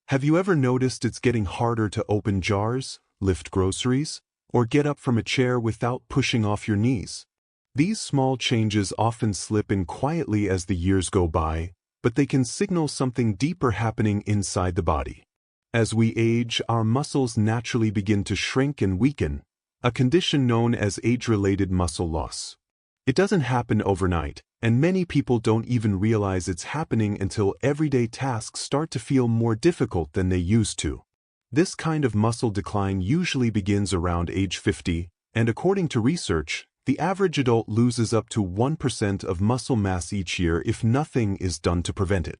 Have you ever noticed it's getting harder to open jars, lift groceries, or get up from a chair without pushing off your knees? These small changes often slip in quietly as the years go by, but they can signal something deeper happening inside the body. As we age, our muscles naturally begin to shrink and weaken, a condition known as age-related muscle loss. It doesn't happen overnight, and many people don't even realize it's happening until everyday tasks start to feel more difficult than they used to. This kind of muscle decline usually begins around age 50, and according to research, the average adult loses up to 1% of muscle mass each year if nothing is done to prevent it.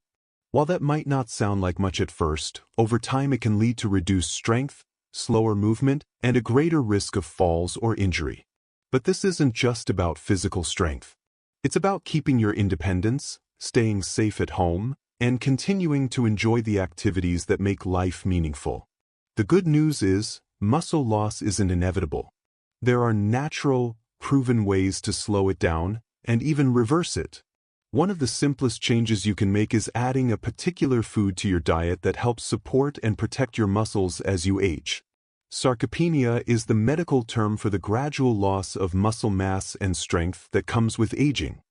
While that might not sound like much at first, over time it can lead to reduced strength, slower movement, and a greater risk of falls or injury. But this isn't just about physical strength. It's about keeping your independence, staying safe at home, and continuing to enjoy the activities that make life meaningful. The good news is, muscle loss isn't inevitable. There are natural, proven ways to slow it down, and even reverse it. One of the simplest changes you can make is adding a particular food to your diet that helps support and protect your muscles as you age. Sarcopenia is the medical term for the gradual loss of muscle mass and strength that comes with aging.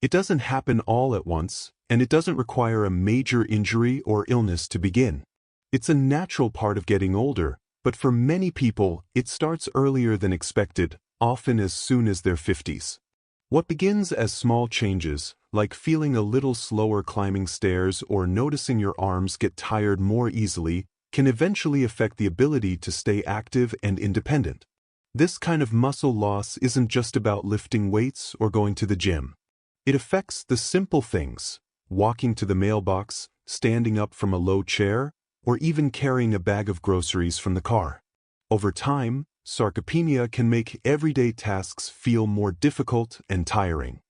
It doesn't happen all at once, and it doesn't require a major injury or illness to begin. It's a natural part of getting older, but for many people, it starts earlier than expected, often as soon as their 50s. What begins as small changes, like feeling a little slower climbing stairs or noticing your arms get tired more easily, can eventually affect the ability to stay active and independent. This kind of muscle loss isn't just about lifting weights or going to the gym. It affects the simple things: walking to the mailbox, standing up from a low chair, or even carrying a bag of groceries from the car. Over time, sarcopenia can make everyday tasks feel more difficult and tiring.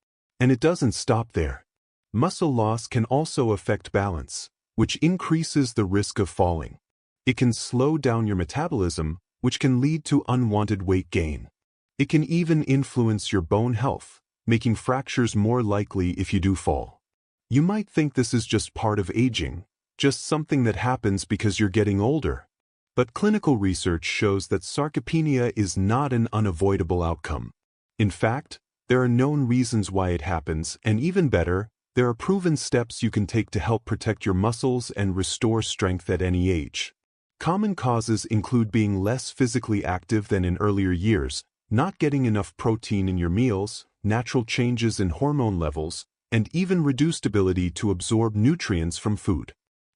And it doesn't stop there. Muscle loss can also affect balance, which increases the risk of falling. It can slow down your metabolism, which can lead to unwanted weight gain. It can even influence your bone health, making fractures more likely if you do fall. You might think this is just part of aging, just something that happens because you're getting older. But clinical research shows that sarcopenia is not an unavoidable outcome. In fact, there are known reasons why it happens, and even better, there are proven steps you can take to help protect your muscles and restore strength at any age. Common causes include being less physically active than in earlier years, not getting enough protein in your meals, natural changes in hormone levels, and even reduced ability to absorb nutrients from food.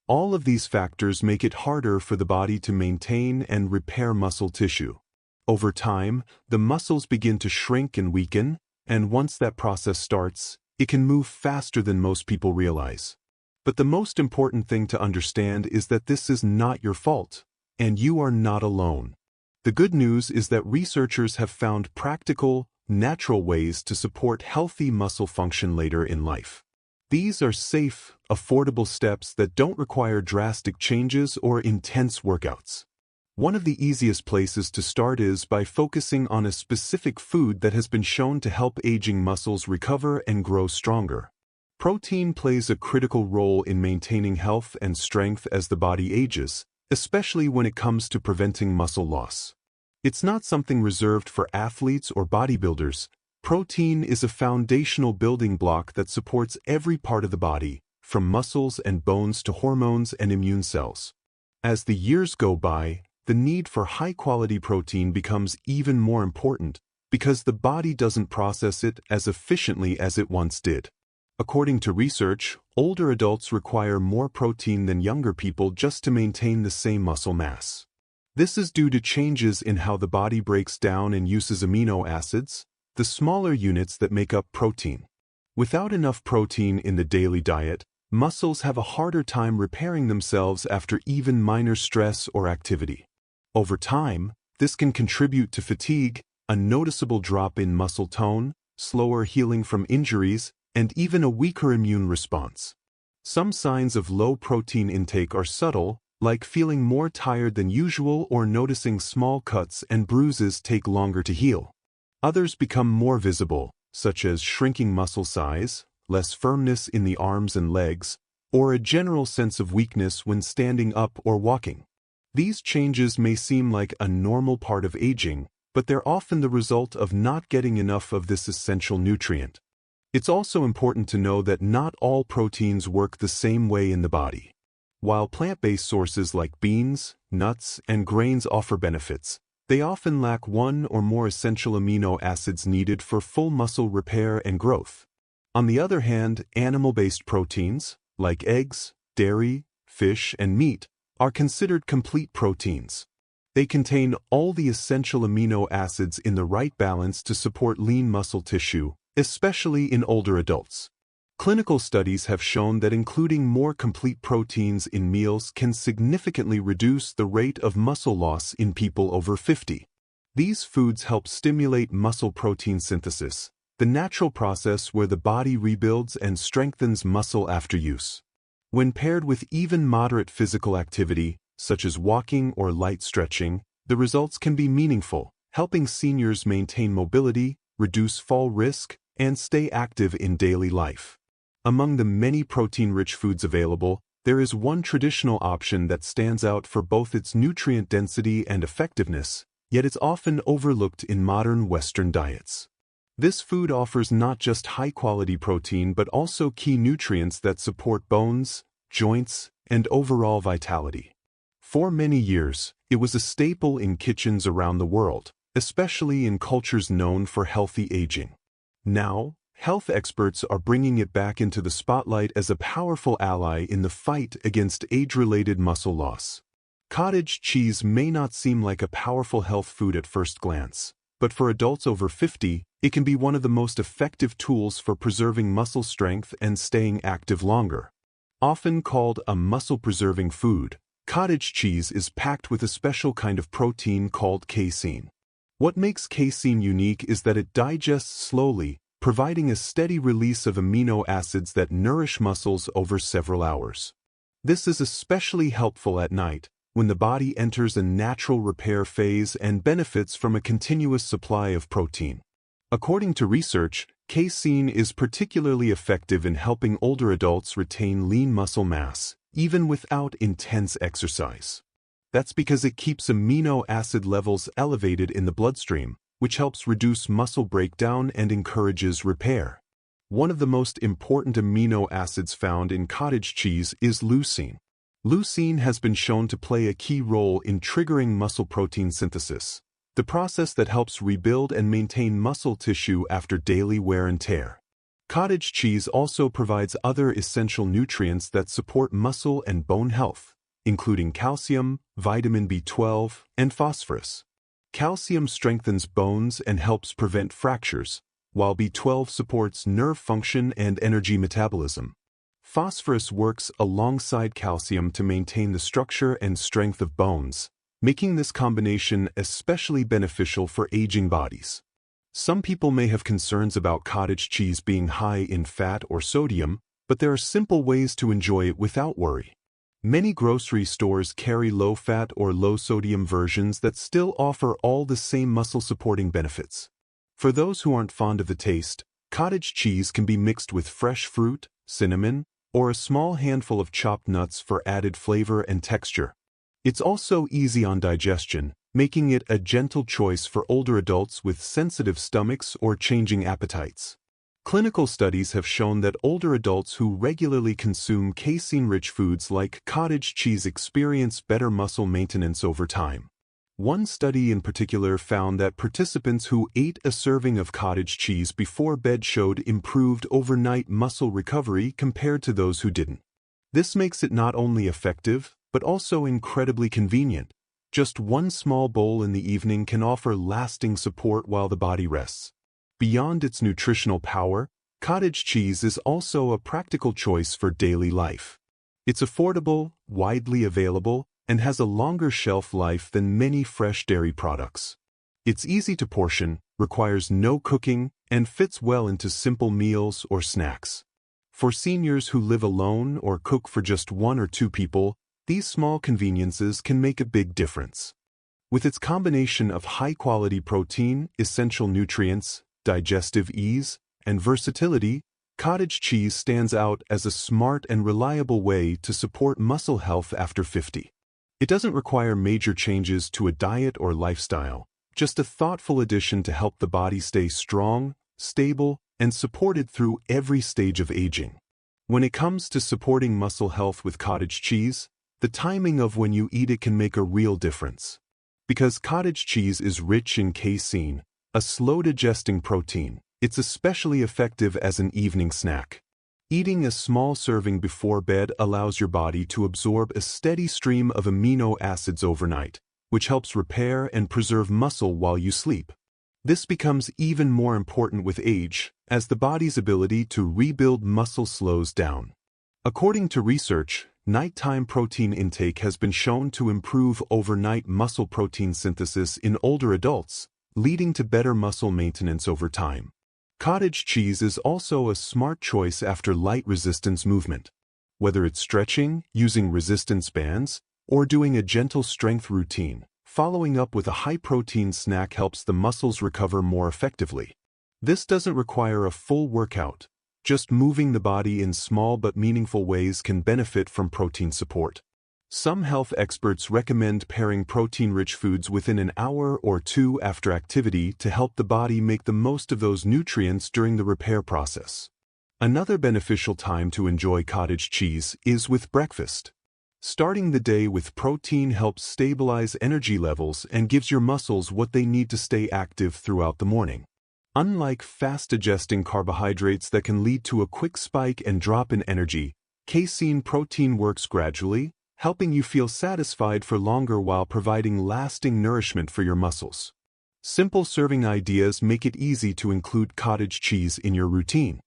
All of these factors make it harder for the body to maintain and repair muscle tissue. Over time, the muscles begin to shrink and weaken, and once that process starts, it can move faster than most people realize. But the most important thing to understand is that this is not your fault, and you are not alone. The good news is that researchers have found practical, natural ways to support healthy muscle function later in life. These are safe, affordable steps that don't require drastic changes or intense workouts. One of the easiest places to start is by focusing on a specific food that has been shown to help aging muscles recover and grow stronger. Protein plays a critical role in maintaining health and strength as the body ages, especially when it comes to preventing muscle loss. It's not something reserved for athletes or bodybuilders. Protein is a foundational building block that supports every part of the body, from muscles and bones to hormones and immune cells. As the years go by, the need for high-quality protein becomes even more important because the body doesn't process it as efficiently as it once did. According to research, older adults require more protein than younger people just to maintain the same muscle mass. This is due to changes in how the body breaks down and uses amino acids, the smaller units that make up protein. Without enough protein in the daily diet, muscles have a harder time repairing themselves after even minor stress or activity. Over time, this can contribute to fatigue, a noticeable drop in muscle tone, slower healing from injuries, and even a weaker immune response. Some signs of low protein intake are subtle, like feeling more tired than usual or noticing small cuts and bruises take longer to heal. Others become more visible, such as shrinking muscle size, less firmness in the arms and legs, or a general sense of weakness when standing up or walking. These changes may seem like a normal part of aging, but they're often the result of not getting enough of this essential nutrient. It's also important to know that not all proteins work the same way in the body. While plant-based sources like beans, nuts, and grains offer benefits, they often lack one or more essential amino acids needed for full muscle repair and growth. On the other hand, animal-based proteins, like eggs, dairy, fish, and meat, are considered complete proteins. They contain all the essential amino acids in the right balance to support lean muscle tissue, especially in older adults. Clinical studies have shown that including more complete proteins in meals can significantly reduce the rate of muscle loss in people over 50. These foods help stimulate muscle protein synthesis, the natural process where the body rebuilds and strengthens muscle after use. When paired with even moderate physical activity, such as walking or light stretching, the results can be meaningful, helping seniors maintain mobility, reduce fall risk, and stay active in daily life. Among the many protein-rich foods available, there is one traditional option that stands out for both its nutrient density and effectiveness, yet it's often overlooked in modern Western diets. This food offers not just high-quality protein but also key nutrients that support bones, joints, and overall vitality. For many years, it was a staple in kitchens around the world, especially in cultures known for healthy aging. Now, health experts are bringing it back into the spotlight as a powerful ally in the fight against age-related muscle loss. Cottage cheese may not seem like a powerful health food at first glance, but for adults over 50, it can be one of the most effective tools for preserving muscle strength and staying active longer. Often called a muscle-preserving food, cottage cheese is packed with a special kind of protein called casein. What makes casein unique is that it digests slowly, providing a steady release of amino acids that nourish muscles over several hours. This is especially helpful at night, when the body enters a natural repair phase and benefits from a continuous supply of protein. According to research, casein is particularly effective in helping older adults retain lean muscle mass, even without intense exercise. That's because it keeps amino acid levels elevated in the bloodstream, which helps reduce muscle breakdown and encourages repair. One of the most important amino acids found in cottage cheese is leucine. Leucine has been shown to play a key role in triggering muscle protein synthesis, the process that helps rebuild and maintain muscle tissue after daily wear and tear. Cottage cheese also provides other essential nutrients that support muscle and bone health, including calcium, vitamin B12, and phosphorus. Calcium strengthens bones and helps prevent fractures, while B12 supports nerve function and energy metabolism. Phosphorus works alongside calcium to maintain the structure and strength of bones, making this combination especially beneficial for aging bodies. Some people may have concerns about cottage cheese being high in fat or sodium, but there are simple ways to enjoy it without worry. Many grocery stores carry low-fat or low-sodium versions that still offer all the same muscle-supporting benefits. For those who aren't fond of the taste, cottage cheese can be mixed with fresh fruit, cinnamon, or a small handful of chopped nuts for added flavor and texture. It's also easy on digestion, making it a gentle choice for older adults with sensitive stomachs or changing appetites. Clinical studies have shown that older adults who regularly consume casein-rich foods like cottage cheese experience better muscle maintenance over time. One study in particular found that participants who ate a serving of cottage cheese before bed showed improved overnight muscle recovery compared to those who didn't. This makes it not only effective, but also incredibly convenient. Just one small bowl in the evening can offer lasting support while the body rests. Beyond its nutritional power, cottage cheese is also a practical choice for daily life. It's affordable, widely available, and has a longer shelf life than many fresh dairy products. It's easy to portion, requires no cooking, and fits well into simple meals or snacks. For seniors who live alone or cook for just one or two people, these small conveniences can make a big difference. With its combination of high-quality protein, essential nutrients, digestive ease, and versatility, Cottage cheese stands out as a smart and reliable way to support muscle health after 50. It doesn't require major changes to a diet or lifestyle, just a thoughtful addition to help the body stay strong, stable, and supported through every stage of aging. When it comes to supporting muscle health with cottage cheese, the timing of when you eat it can make a real difference. Because cottage cheese is rich in casein, a slow-digesting protein, it's especially effective as an evening snack. Eating a small serving before bed allows your body to absorb a steady stream of amino acids overnight, which helps repair and preserve muscle while you sleep. This becomes even more important with age, as the body's ability to rebuild muscle slows down. According to research, nighttime protein intake has been shown to improve overnight muscle protein synthesis in older adults, leading to better muscle maintenance over time. Cottage cheese is also a smart choice after light resistance movement. Whether it's stretching, using resistance bands, or doing a gentle strength routine, following up with a high-protein snack helps the muscles recover more effectively. This doesn't require a full workout. Just moving the body in small but meaningful ways can benefit from protein support. Some health experts recommend pairing protein-rich foods within an hour or two after activity to help the body make the most of those nutrients during the repair process. Another beneficial time to enjoy cottage cheese is with breakfast. Starting the day with protein helps stabilize energy levels and gives your muscles what they need to stay active throughout the morning. Unlike fast-digesting carbohydrates that can lead to a quick spike and drop in energy, casein protein works gradually, helping you feel satisfied for longer while providing lasting nourishment for your muscles. Simple serving ideas make it easy to include cottage cheese in your routine.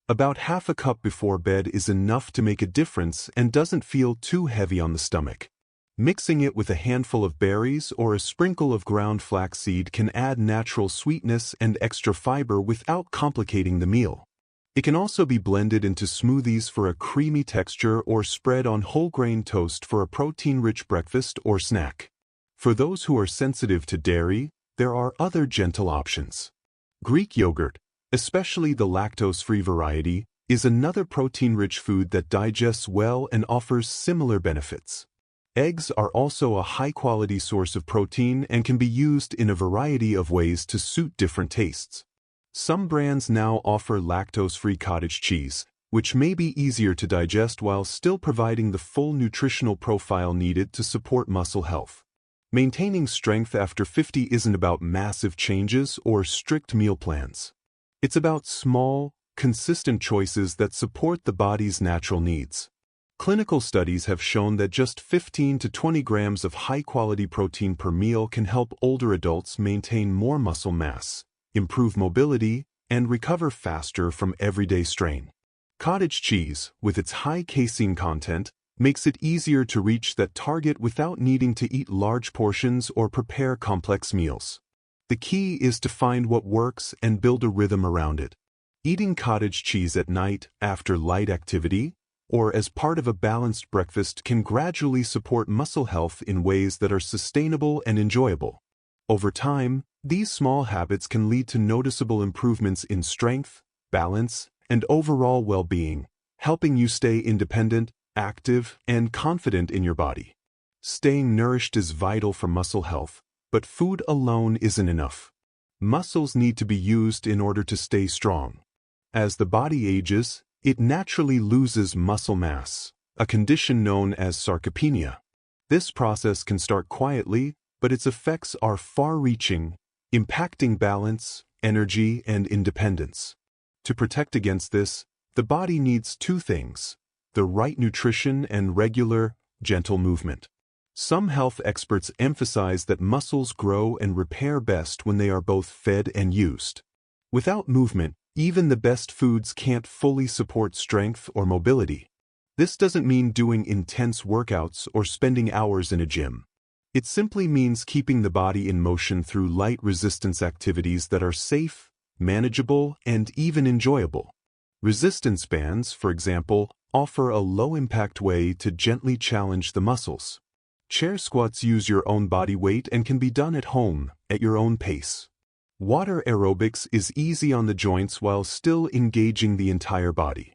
About half a cup before bed is enough to make a difference and doesn't feel too heavy on the stomach. Mixing it with a handful of berries or a sprinkle of ground flaxseed can add natural sweetness and extra fiber without complicating the meal. It can also be blended into smoothies for a creamy texture or spread on whole grain toast for a protein-rich breakfast or snack. For those who are sensitive to dairy, there are other gentle options. Greek yogurt, especially the lactose-free variety, is another protein-rich food that digests well and offers similar benefits. Eggs are also a high-quality source of protein and can be used in a variety of ways to suit different tastes. Some brands now offer lactose-free cottage cheese, which may be easier to digest while still providing the full nutritional profile needed to support muscle health. Maintaining strength after 50 isn't about massive changes or strict meal plans. It's about small, consistent choices that support the body's natural needs. Clinical studies have shown that just 15 to 20 grams of high-quality protein per meal can help older adults maintain more muscle mass, improve mobility, and recover faster from everyday strain. Cottage cheese, with its high casein content, makes it easier to reach that target without needing to eat large portions or prepare complex meals. The key is to find what works and build a rhythm around it. Eating cottage cheese at night after light activity, or as part of a balanced breakfast can gradually support muscle health in ways that are sustainable and enjoyable. Over time, these small habits can lead to noticeable improvements in strength, balance, and overall well-being, helping you stay independent, active, and confident in your body. Staying nourished is vital for muscle health, but food alone isn't enough. Muscles need to be used in order to stay strong. As the body ages, it naturally loses muscle mass, a condition known as sarcopenia. This process can start quietly, but its effects are far-reaching, impacting balance, energy, and independence. To protect against this, the body needs two things: the right nutrition and regular, gentle movement. Some health experts emphasize that muscles grow and repair best when they are both fed and used. Without movement, even the best foods can't fully support strength or mobility. This doesn't mean doing intense workouts or spending hours in a gym. It simply means keeping the body in motion through light resistance activities that are safe, manageable, and even enjoyable. Resistance bands, for example, offer a low-impact way to gently challenge the muscles. Chair squats use your own body weight and can be done at home, at your own pace. Water aerobics is easy on the joints while still engaging the entire body.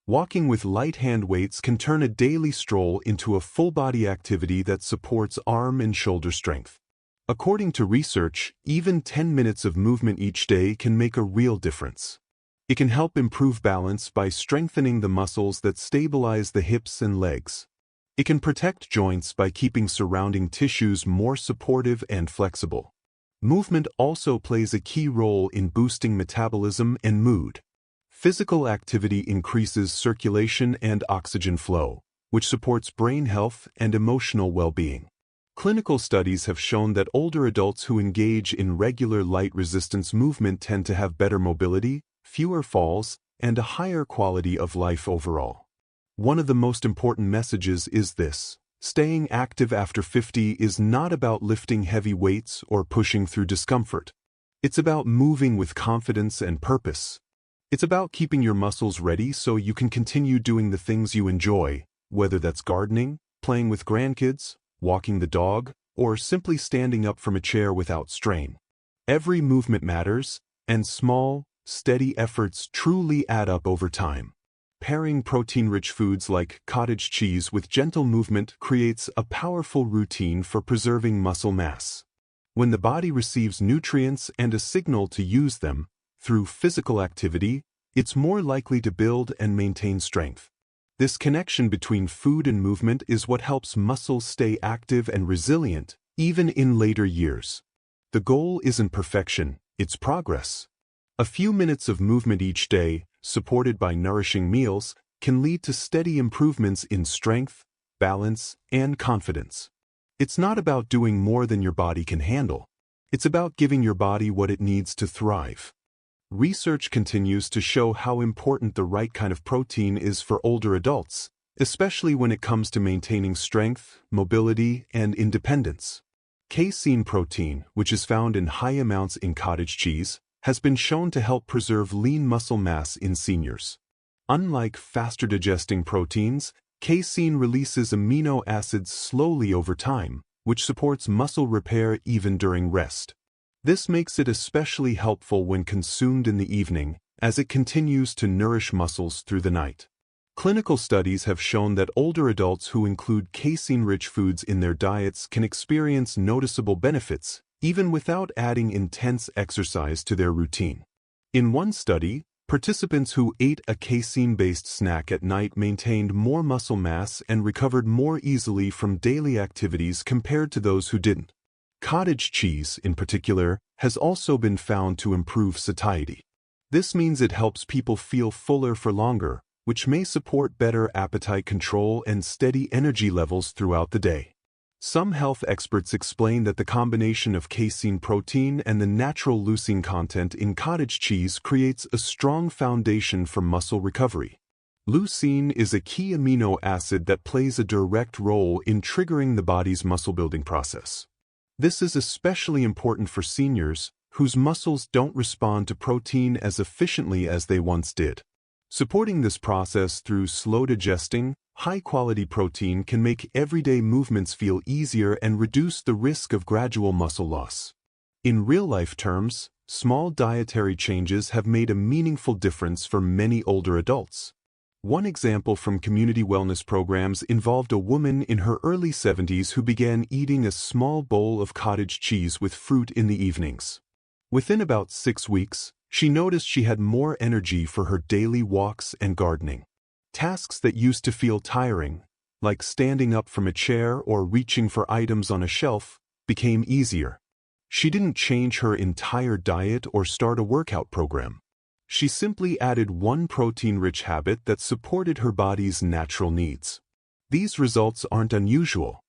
Walking with light hand weights can turn a daily stroll into a full-body activity that supports arm and shoulder strength. According to research, even 10 minutes of movement each day can make a real difference. It can help improve balance by strengthening the muscles that stabilize the hips and legs. It can protect joints by keeping surrounding tissues more supportive and flexible. Movement also plays a key role in boosting metabolism and mood. Physical activity increases circulation and oxygen flow, which supports brain health and emotional well-being. Clinical studies have shown that older adults who engage in regular light-resistance movement tend to have better mobility, fewer falls, and a higher quality of life overall. One of the most important messages is this: staying active after 50 is not about lifting heavy weights or pushing through discomfort. It's about moving with confidence and purpose. It's about keeping your muscles ready so you can continue doing the things you enjoy, whether that's gardening, playing with grandkids, walking the dog, or simply standing up from a chair without strain. Every movement matters, and small, steady efforts truly add up over time. Pairing protein-rich foods like cottage cheese with gentle movement creates a powerful routine for preserving muscle mass. When the body receives nutrients and a signal to use them, through physical activity, it's more likely to build and maintain strength. This connection between food and movement is what helps muscles stay active and resilient, even in later years. The goal isn't perfection, it's progress. A few minutes of movement each day, supported by nourishing meals, can lead to steady improvements in strength, balance, and confidence. It's not about doing more than your body can handle. It's about giving your body what it needs to thrive. Research continues to show how important the right kind of protein is for older adults, especially when it comes to maintaining strength, mobility, and independence. Casein protein, which is found in high amounts in cottage cheese, has been shown to help preserve lean muscle mass in seniors. Unlike faster-digesting proteins, casein releases amino acids slowly over time, which supports muscle repair even during rest. This makes it especially helpful when consumed in the evening, as it continues to nourish muscles through the night. Clinical studies have shown that older adults who include casein-rich foods in their diets can experience noticeable benefits, even without adding intense exercise to their routine. In one study, participants who ate a casein-based snack at night maintained more muscle mass and recovered more easily from daily activities compared to those who didn't. Cottage cheese, in particular, has also been found to improve satiety. This means it helps people feel fuller for longer, which may support better appetite control and steady energy levels throughout the day. Some health experts explain that the combination of casein protein and the natural leucine content in cottage cheese creates a strong foundation for muscle recovery. Leucine is a key amino acid that plays a direct role in triggering the body's muscle-building process. This is especially important for seniors whose muscles don't respond to protein as efficiently as they once did. Supporting this process through slow-digesting, high-quality protein can make everyday movements feel easier and reduce the risk of gradual muscle loss. In real-life terms, small dietary changes have made a meaningful difference for many older adults. One example from community wellness programs involved a woman in her early 70s who began eating a small bowl of cottage cheese with fruit in the evenings. Within about 6 weeks, she noticed she had more energy for her daily walks and gardening. Tasks that used to feel tiring, like standing up from a chair or reaching for items on a shelf, became easier. She didn't change her entire diet or start a workout program. She simply added one protein-rich habit that supported her body's natural needs. These results aren't unusual.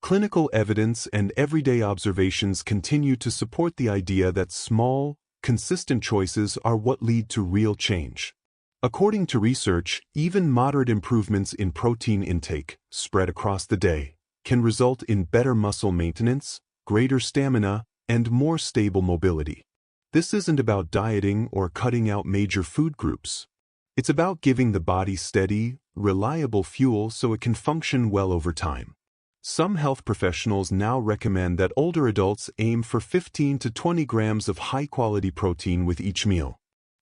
Clinical evidence and everyday observations continue to support the idea that small, consistent choices are what lead to real change. According to research, even moderate improvements in protein intake, spread across the day, can result in better muscle maintenance, greater stamina, and more stable mobility. This isn't about dieting or cutting out major food groups. It's about giving the body steady, reliable fuel so it can function well over time. Some health professionals now recommend that older adults aim for 15 to 20 grams of high-quality protein with each meal.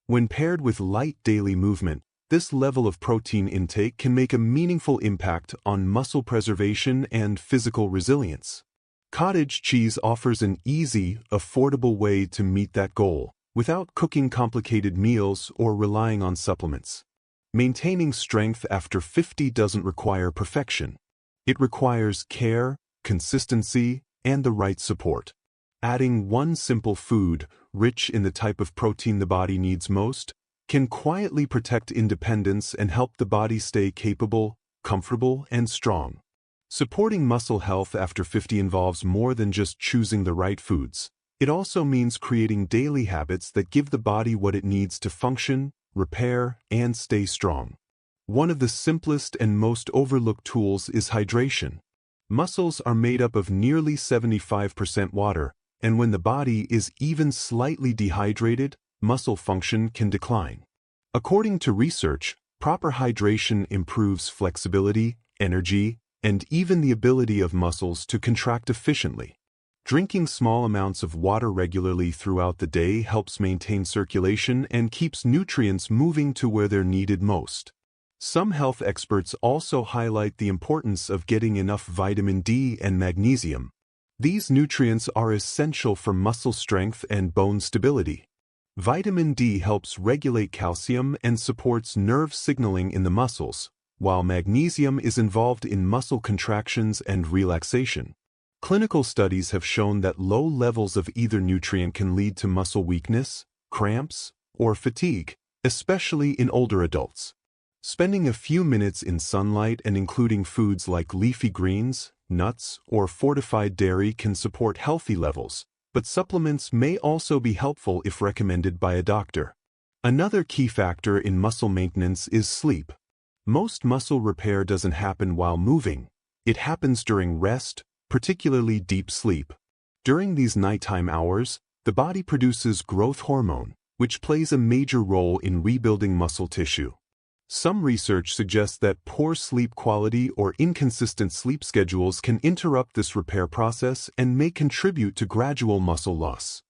When paired with light daily movement, this level of protein intake can make a meaningful impact on muscle preservation and physical resilience. Cottage cheese offers an easy, affordable way to meet that goal, without cooking complicated meals or relying on supplements. Maintaining strength after 50 doesn't require perfection. It requires care, consistency, and the right support. Adding one simple food, rich in the type of protein the body needs most, can quietly protect independence and help the body stay capable, comfortable, and strong. Supporting muscle health after 50 involves more than just choosing the right foods. It also means creating daily habits that give the body what it needs to function, repair, and stay strong. One of the simplest and most overlooked tools is hydration. Muscles are made up of nearly 75% water, and when the body is even slightly dehydrated, muscle function can decline. According to research, proper hydration improves flexibility, energy, and even the ability of muscles to contract efficiently. Drinking small amounts of water regularly throughout the day helps maintain circulation and keeps nutrients moving to where they're needed most. Some health experts also highlight the importance of getting enough vitamin D and magnesium. These nutrients are essential for muscle strength and bone stability. Vitamin D helps regulate calcium and supports nerve signaling in the muscles, while magnesium is involved in muscle contractions and relaxation. Clinical studies have shown that low levels of either nutrient can lead to muscle weakness, cramps, or fatigue, especially in older adults. Spending a few minutes in sunlight and including foods like leafy greens, nuts, or fortified dairy can support healthy levels, but supplements may also be helpful if recommended by a doctor. Another key factor in muscle maintenance is sleep. Most muscle repair doesn't happen while moving. It happens during rest, particularly deep sleep. During these nighttime hours, the body produces growth hormone, which plays a major role in rebuilding muscle tissue. Some research suggests that poor sleep quality or inconsistent sleep schedules can interrupt this repair process and may contribute to gradual muscle loss.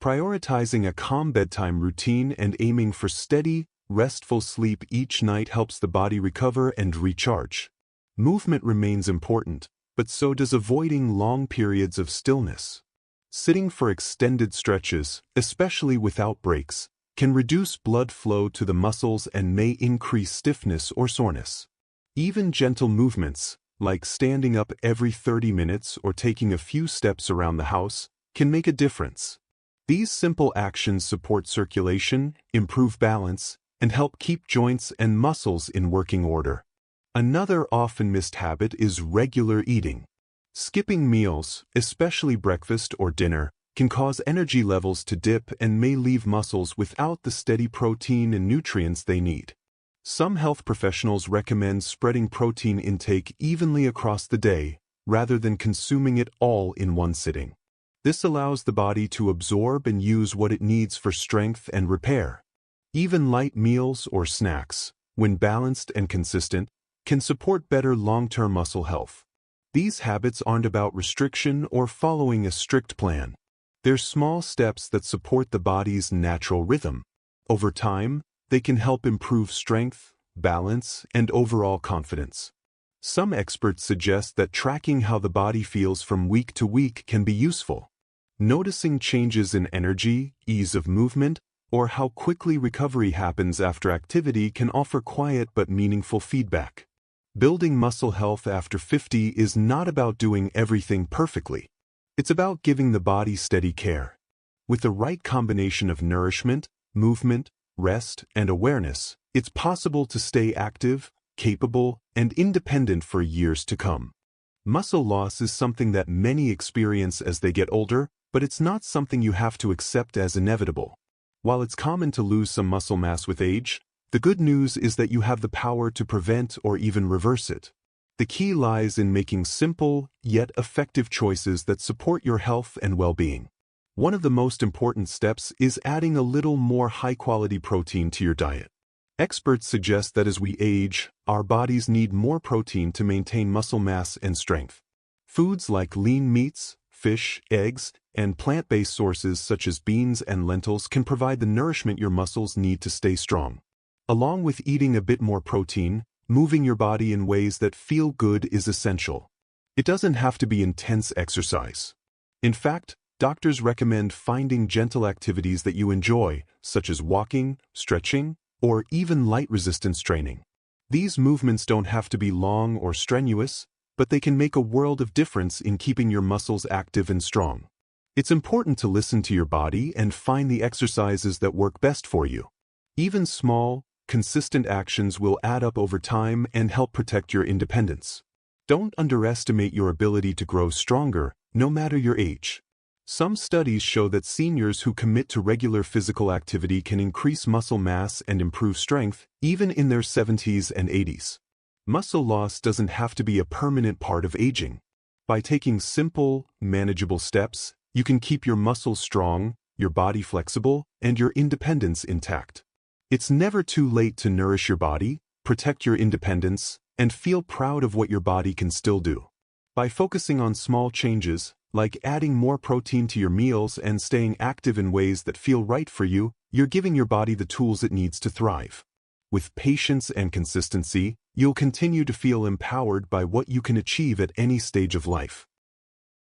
Prioritizing a calm bedtime routine and aiming for steady, restful sleep each night helps the body recover and recharge. Movement remains important, but so does avoiding long periods of stillness. Sitting for extended stretches, especially without breaks, can reduce blood flow to the muscles and may increase stiffness or soreness. Even gentle movements, like standing up every 30 minutes or taking a few steps around the house, can make a difference. These simple actions support circulation, improve balance, and help keep joints and muscles in working order. Another often missed habit is regular eating. Skipping meals, especially breakfast or dinner, can cause energy levels to dip and may leave muscles without the steady protein and nutrients they need. Some health professionals recommend spreading protein intake evenly across the day, rather than consuming it all in one sitting. This allows the body to absorb and use what it needs for strength and repair. Even light meals or snacks, when balanced and consistent, can support better long-term muscle health. These habits aren't about restriction or following a strict plan. They're small steps that support the body's natural rhythm. Over time, they can help improve strength, balance, and overall confidence. Some experts suggest that tracking how the body feels from week to week can be useful. Noticing changes in energy, ease of movement, or how quickly recovery happens after activity can offer quiet but meaningful feedback. Building muscle health after 50 is not about doing everything perfectly. It's about giving the body steady care. With the right combination of nourishment, movement, rest, and awareness, it's possible to stay active, capable, and independent for years to come. Muscle loss is something that many experience as they get older, but it's not something you have to accept as inevitable. While it's common to lose some muscle mass with age, the good news is that you have the power to prevent or even reverse it. The key lies in making simple, yet effective choices that support your health and well-being. One of the most important steps is adding a little more high-quality protein to your diet. Experts suggest that as we age, our bodies need more protein to maintain muscle mass and strength. Foods like lean meats, fish, eggs, and plant-based sources such as beans and lentils can provide the nourishment your muscles need to stay strong. Along with eating a bit more protein, moving your body in ways that feel good is essential. It doesn't have to be intense exercise. In fact, doctors recommend finding gentle activities that you enjoy, such as walking, stretching, or even light resistance training. These movements don't have to be long or strenuous, but they can make a world of difference in keeping your muscles active and strong. It's important to listen to your body and find the exercises that work best for you. Even small, consistent actions will add up over time and help protect your independence. Don't underestimate your ability to grow stronger, no matter your age. Some studies show that seniors who commit to regular physical activity can increase muscle mass and improve strength, even in their 70s and 80s. Muscle loss doesn't have to be a permanent part of aging. By taking simple, manageable steps, you can keep your muscles strong, your body flexible, and your independence intact. It's never too late to nourish your body, protect your independence, and feel proud of what your body can still do. By focusing on small changes, like adding more protein to your meals and staying active in ways that feel right for you, you're giving your body the tools it needs to thrive. With patience and consistency, you'll continue to feel empowered by what you can achieve at any stage of life.